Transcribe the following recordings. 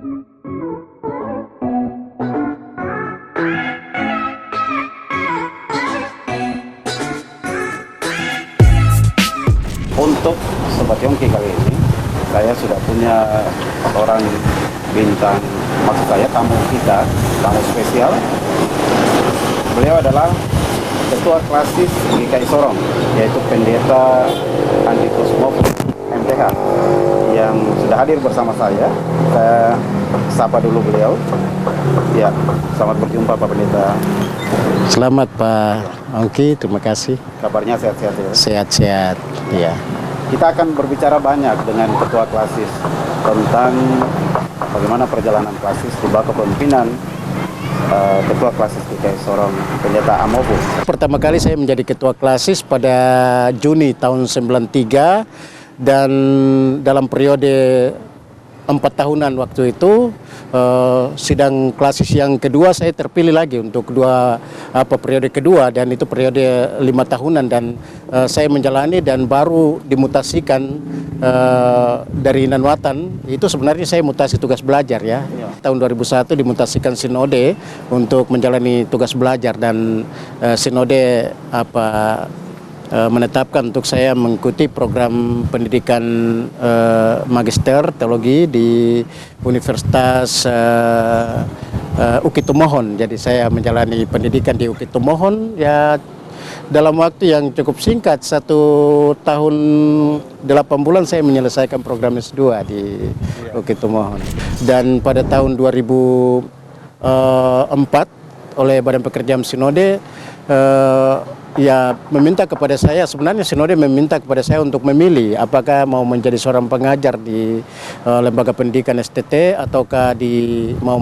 Untuk Sobat Yongki kali ini, saya sudah punya orang bintang, maksud saya tamu kita, tamu spesial. Beliau adalah Ketua Klasis GKI Sorong, yaitu Pendeta Andi Kosmopoulos MTH, yang sudah hadir bersama saya. Saya sapa dulu beliau. Ya, selamat berjumpa Pak Pendeta. Selamat Pak Ongki, terima kasih. Kabarnya sehat-sehat ya? Sehat-sehat, ya. Kita akan berbicara banyak dengan Ketua Klasis tentang bagaimana perjalanan Klasis di bawah kepemimpinan Ketua Klasis GKI Sorong, Pendeta Amobo. Pertama kali saya menjadi Ketua Klasis pada Juni tahun 93, dan dalam periode 4 tahunan waktu itu, sidang Klasis yang kedua saya terpilih lagi untuk periode kedua, dan itu periode 5 tahunan, dan saya menjalani dan baru dimutasikan dari Nanwatan. Itu sebenarnya saya mutasi tugas belajar ya. Tahun 2001 dimutasikan sinode untuk menjalani tugas belajar, dan sinode menetapkan untuk saya mengikuti program pendidikan magister teologi di Universitas Ukitumohon. Jadi saya menjalani pendidikan di Ukitumohon ya dalam waktu yang cukup singkat, 1 tahun 8 bulan saya menyelesaikan program S2 di Ukitumohon. Dan pada tahun 2004 oleh Badan Pekerjaan Sinode ya meminta kepada saya, sebenarnya Sinode meminta kepada saya untuk memilih apakah mau menjadi seorang pengajar di lembaga pendidikan STT ataukah mau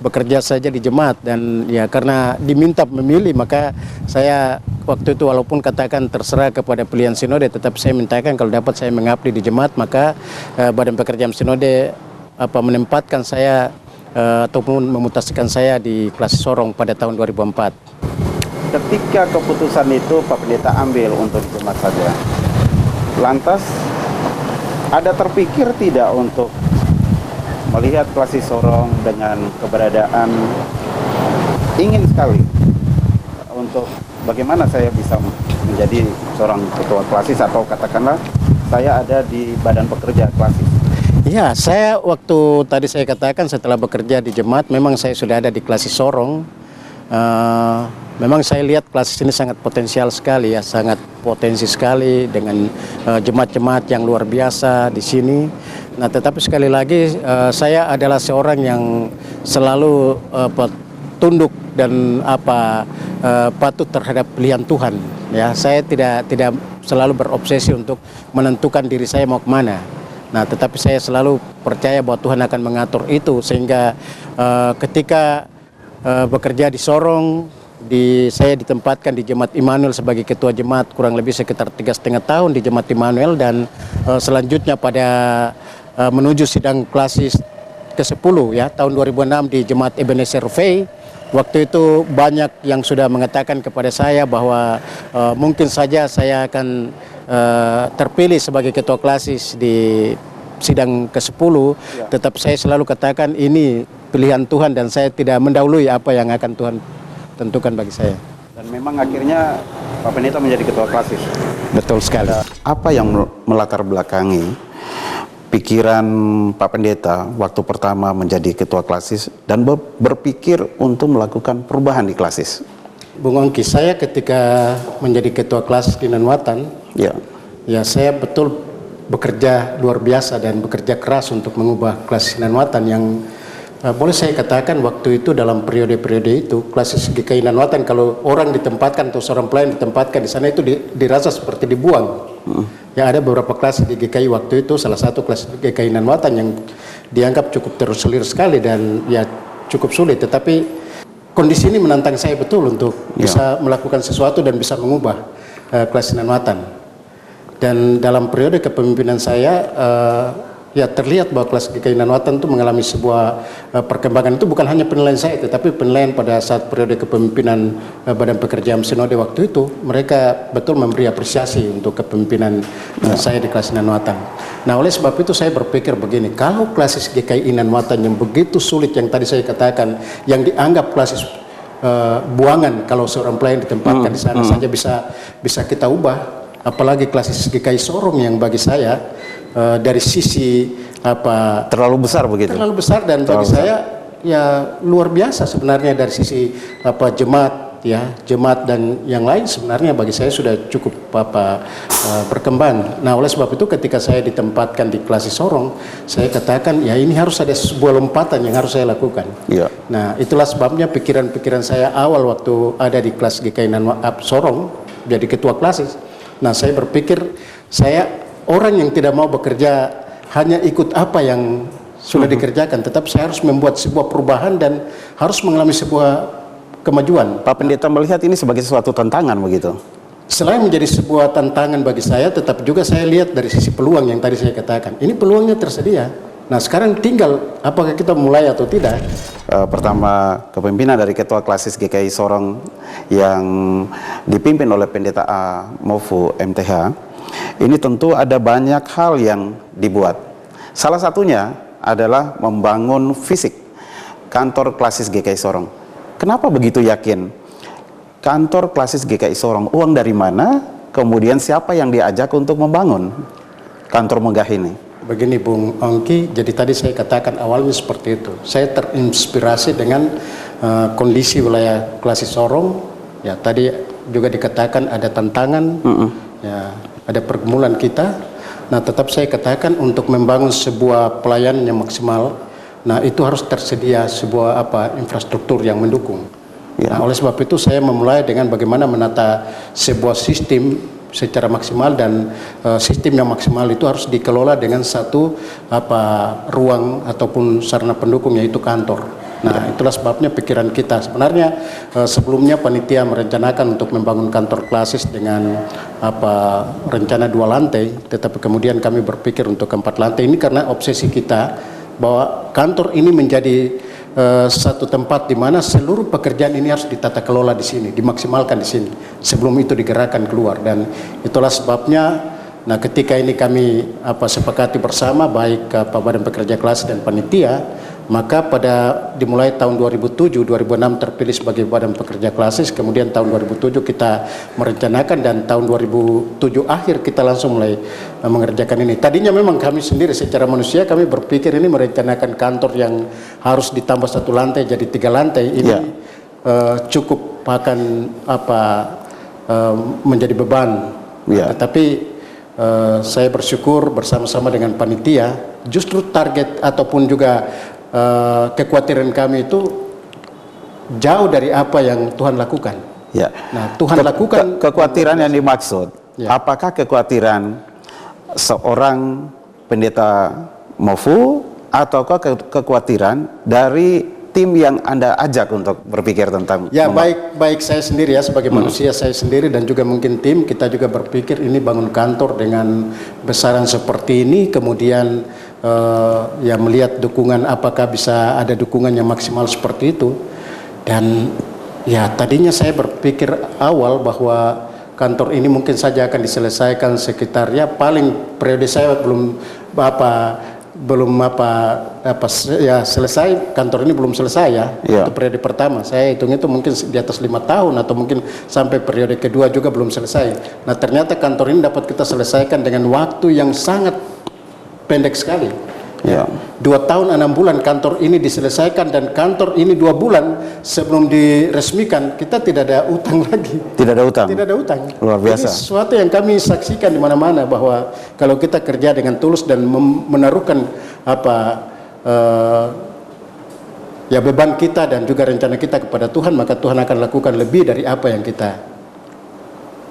bekerja saja di jemaat. Dan ya karena diminta memilih, maka saya waktu itu walaupun katakan terserah kepada pilihan Sinode, tetap saya mintakan kalau dapat saya mengabdi di jemaat. Maka Badan Pekerjaan Sinode menempatkan saya ataupun memutasikan saya di Klasis Sorong pada tahun 2004. Ketika keputusan itu Pak Pendeta ambil untuk jemaat saja, lantas ada terpikir tidak untuk melihat Klasis Sorong dengan keberadaan ingin sekali untuk bagaimana saya bisa menjadi seorang ketua Klasis, atau katakanlah saya ada di badan pekerja Klasis? Ya, saya waktu tadi saya katakan setelah bekerja di jemaat, memang saya sudah ada di Klasis Sorong. Memang saya lihat Klasis ini sangat potensial sekali ya, sangat potensi sekali dengan jemaat-jemaat yang luar biasa di sini. Nah, tetapi sekali lagi saya adalah seorang yang selalu tunduk dan patuh terhadap pilihan Tuhan. Ya, saya tidak selalu berobsesi untuk menentukan diri saya mau kemana. Nah, tetapi saya selalu percaya bahwa Tuhan akan mengatur itu, sehingga ketika bekerja di Sorong, saya ditempatkan di Jemaat Immanuel sebagai ketua jemaat kurang lebih sekitar 3,5 tahun di Jemaat Immanuel, dan selanjutnya pada menuju sidang Klasis ke-10 ya tahun 2006 di Jemaat Ebenezer Fay. Waktu itu banyak yang sudah mengatakan kepada saya bahwa mungkin saja saya akan terpilih sebagai ketua Klasis di sidang ke-10, tetap saya selalu katakan ini pilihan Tuhan dan saya tidak mendahului apa yang akan Tuhan tentukan bagi saya. Dan memang akhirnya Pak Pendeta menjadi ketua Klasis. Betul sekali. Apa yang melatar belakangi pikiran Pak Pendeta waktu pertama menjadi ketua Klasis dan berpikir untuk melakukan perubahan di Klasis? Bung Ongki, saya ketika menjadi ketua Klasis di Nanwatan, ya saya betul bekerja luar biasa dan bekerja keras untuk mengubah Klasis Nanwatan yang boleh saya katakan waktu itu dalam periode-periode itu Klasis GKI Nanwatan, kalau orang ditempatkan atau seorang pelayan ditempatkan di sana itu dirasa seperti dibuang. Ya, ada beberapa Klasis di GKI waktu itu, salah satu Klasis GKI Nanwatan yang dianggap cukup tersulir sekali dan ya cukup sulit, tetapi kondisi ini menantang saya betul untuk bisa melakukan sesuatu dan bisa mengubah Klasis Nanwatan. Dan dalam periode kepemimpinan saya ya terlihat bahwa kelas GKI Nanwatan itu mengalami sebuah perkembangan. Itu bukan hanya penilaian saya, tetapi penilaian pada saat periode kepemimpinan Badan Pekerjaan Sinode waktu itu, mereka betul memberi apresiasi untuk kepemimpinan saya di kelas Nanwatan. Nah, oleh sebab itu saya berpikir begini, kalau klasis GKI Nanwatan yang begitu sulit yang tadi saya katakan, yang dianggap klasis buangan kalau seorang pelayan ditempatkan di sana saja bisa kita ubah, apalagi klasis GKI Sorong yang bagi saya dari sisi apa terlalu besar begitu. Terlalu besar dan bagi saya ya luar biasa sebenarnya dari sisi apa jemaat dan yang lain sebenarnya bagi saya sudah cukup berkembang. Nah, oleh sebab itu ketika saya ditempatkan di kelas Sorong, saya katakan ya ini harus ada sebuah lompatan yang harus saya lakukan. Iya. Nah, itulah sebabnya pikiran-pikiran saya awal waktu ada di kelas GKI Sorong jadi ketua klasis. Nah, saya berpikir saya orang yang tidak mau bekerja hanya ikut apa yang sudah dikerjakan, tetap saya harus membuat sebuah perubahan dan harus mengalami sebuah kemajuan. Pak Pendeta melihat ini sebagai suatu tantangan begitu? Selain menjadi sebuah tantangan bagi saya, tetap juga saya lihat dari sisi peluang yang tadi saya katakan. Ini peluangnya tersedia. Nah, sekarang tinggal apakah kita mulai atau tidak. Pertama, kepemimpinan dari Ketua Klasis GKI Sorong yang dipimpin oleh Pendeta A. Mofu MTH. Ini tentu ada banyak hal yang dibuat. Salah satunya adalah membangun fisik kantor klasis GKI Sorong. Kenapa begitu yakin? Kantor klasis GKI Sorong, uang dari mana? Kemudian siapa yang diajak untuk membangun kantor megah ini? Begini Bung Ongki, jadi tadi saya katakan awalnya seperti itu. Saya terinspirasi dengan kondisi wilayah klasis Sorong. Ya tadi juga dikatakan ada tantangan. Ya, ada pergumulan kita. Nah, tetap saya katakan untuk membangun sebuah pelayanan yang maksimal, nah itu harus tersedia sebuah infrastruktur yang mendukung. Ya. Nah, oleh sebab itu saya memulai dengan bagaimana menata sebuah sistem secara maksimal dan sistem yang maksimal itu harus dikelola dengan satu ruang ataupun sarana pendukung yaitu kantor. Nah, itulah sebabnya pikiran kita. Sebenarnya sebelumnya panitia merencanakan untuk membangun kantor klasis dengan rencana 2 lantai, tetapi kemudian kami berpikir untuk 4 lantai ini karena obsesi kita bahwa kantor ini menjadi satu tempat di mana seluruh pekerjaan ini harus ditata kelola di sini, dimaksimalkan di sini sebelum itu digerakkan keluar. Dan itulah sebabnya nah ketika ini kami sepakati bersama baik Badan Pekerja Klasis dan panitia, maka dimulai tahun 2007, 2006 terpilih sebagai Badan Pekerja Klasis, kemudian tahun 2007 kita merencanakan dan tahun 2007 akhir kita langsung mulai mengerjakan ini. Tadinya memang kami sendiri secara manusia kami berpikir ini merencanakan kantor yang harus ditambah 1 lantai jadi 3 lantai ini cukup akan menjadi beban. Tetapi saya bersyukur bersama-sama dengan panitia, justru target ataupun juga kekhawatiran kami itu jauh dari apa yang Tuhan lakukan. Ya. Nah, Tuhan lakukan kekhawatiran yang dimaksud. Ya. Apakah kekhawatiran seorang pendeta Mofu ataukah kekhawatiran dari tim yang Anda ajak untuk berpikir tentang baik saya sendiri ya sebagai manusia saya sendiri dan juga mungkin tim kita juga berpikir ini bangun kantor dengan besaran seperti ini kemudian melihat dukungan apakah bisa ada dukungan yang maksimal seperti itu dan ya tadinya saya berpikir awal bahwa kantor ini mungkin saja akan diselesaikan sekitar paling periode saya belum selesai kantor ini belum selesai untuk periode pertama saya hitung itu mungkin di atas 5 tahun atau mungkin sampai periode kedua juga belum selesai. Nah ternyata kantor ini dapat kita selesaikan dengan waktu yang sangat pendek sekali. 2 tahun 6 bulan kantor ini diselesaikan dan kantor ini 2 bulan sebelum diresmikan kita tidak ada utang lagi. Tidak ada utang. Tidak ada utang. Luar biasa. Ini sesuatu yang kami saksikan di mana-mana bahwa kalau kita kerja dengan tulus dan menaruhkan beban kita dan juga rencana kita kepada Tuhan, maka Tuhan akan lakukan lebih dari apa yang kita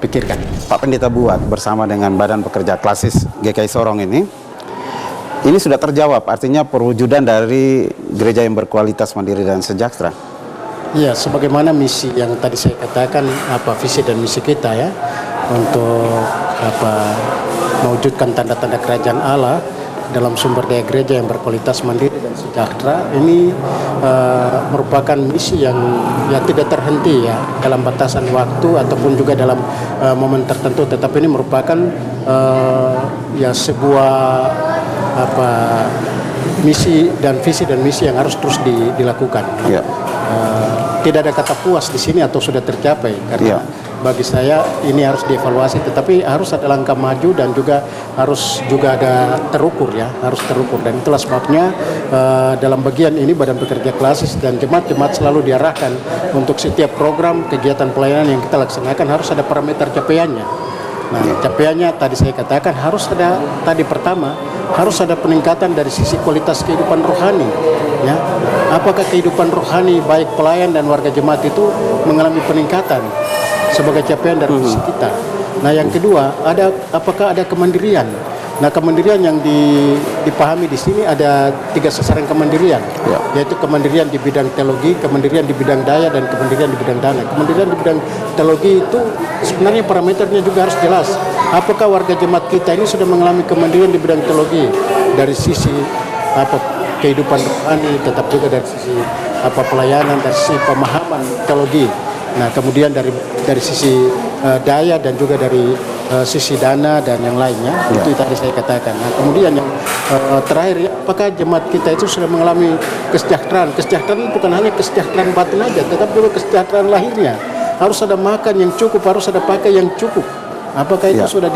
pikirkan. Pak Pendeta buat bersama dengan Badan Pekerja Klasis GKI Sorong ini sudah terjawab, artinya perwujudan dari gereja yang berkualitas, mandiri dan sejahtera. Iya, sebagaimana misi yang tadi saya katakan, visi dan misi kita untuk mewujudkan tanda-tanda kerajaan Allah. dalam sumber daya gereja yang berkualitas, mandiri dan sejahtera. Ini merupakan misi yang ya tidak terhenti ya dalam batasan waktu ataupun juga dalam momen tertentu, tetapi ini merupakan ya sebuah misi dan visi dan misi yang harus terus dilakukan. Ya. Tidak ada kata puas di sini atau sudah tercapai, karena bagi saya ini harus dievaluasi, tetapi harus ada langkah maju dan juga harus juga ada terukur ya, harus terukur. Dan itulah sebabnya dalam bagian ini Badan Pekerja Klasis dan jemaat-jemaat selalu diarahkan untuk setiap program kegiatan pelayanan yang kita laksanakan harus ada parameter capaiannya. Nah, capaiannya tadi saya katakan harus ada, tadi pertama harus ada peningkatan dari sisi kualitas kehidupan rohani ya. Apakah kehidupan rohani baik pelayan dan warga jemaat itu mengalami peningkatan sebagai capaian dari visi kita. Nah, yang kedua, apakah ada kemandirian? Nah, kemandirian yang dipahami di sini ada 3 sasaran kemandirian, yaitu kemandirian di bidang teologi, kemandirian di bidang daya, dan kemandirian di bidang dana. Kemandirian di bidang teologi itu sebenarnya parameternya juga harus jelas. Apakah warga jemaat kita ini sudah mengalami kemandirian di bidang teologi dari sisi kehidupan rohani, tetap juga dari sisi pelayanan, dari sisi pemahaman teologi. Nah, kemudian dari sisi daya dan juga dari sisi dana dan yang lainnya, itu tadi saya katakan. Nah, kemudian yang terakhir, apakah jemaat kita itu sudah mengalami kesejahteraan? Kesejahteraan bukan hanya kesejahteraan batin aja, tetapi juga kesejahteraan lahirnya. Harus ada makan yang cukup, harus ada pakai yang cukup. Apakah itu sudah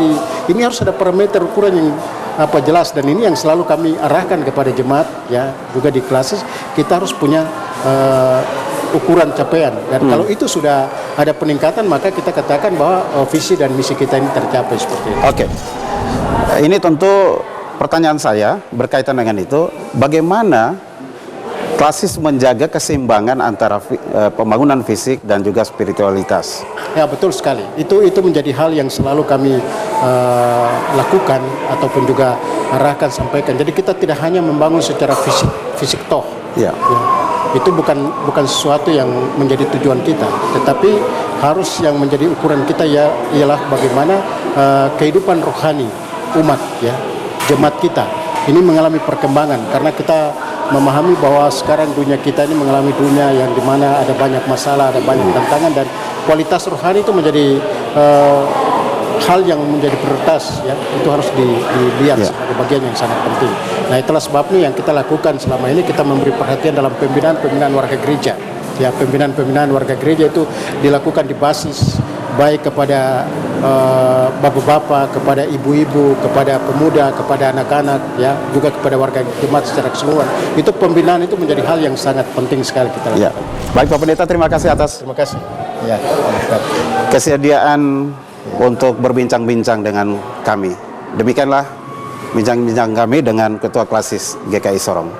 ini harus ada parameter ukuran yang jelas, dan ini yang selalu kami arahkan kepada jemaat ya, juga di Klasis kita harus punya ukuran capaian, dan kalau itu sudah ada peningkatan maka kita katakan bahwa visi dan misi kita ini tercapai seperti itu. Oke. Ini tentu pertanyaan saya berkaitan dengan itu, bagaimana Klasis menjaga keseimbangan antara pembangunan fisik dan juga spiritualitas. Ya, betul sekali. Itu menjadi hal yang selalu kami lakukan ataupun juga arahkan, sampaikan. Jadi kita tidak hanya membangun secara fisik toh. Ya. Itu bukan sesuatu yang menjadi tujuan kita, tetapi harus yang menjadi ukuran kita ialah bagaimana kehidupan rohani umat ya, jemaat kita ini mengalami perkembangan, karena kita memahami bahwa sekarang dunia kita ini mengalami dunia yang dimana ada banyak masalah, ada banyak tantangan, dan kualitas rohani itu menjadi hal yang menjadi prioritas ya, itu harus dilihat sebagai bagian yang sangat penting. Nah, itulah sebabnya yang kita lakukan selama ini, kita memberi perhatian dalam pembinaan warga gereja. Ya, pembinaan warga gereja itu dilakukan di basis baik kepada bapak-bapak, kepada ibu-ibu, kepada pemuda, kepada anak-anak ya, juga kepada warga jemaat secara keseluruhan. Itu pembinaan itu menjadi hal yang sangat penting sekali kita lakukan. Baik Pak Pendeta, terima kasih atas kesediaan untuk berbincang-bincang dengan kami. Demikianlah bincang-bincang kami dengan Ketua Klasis GKI Sorong.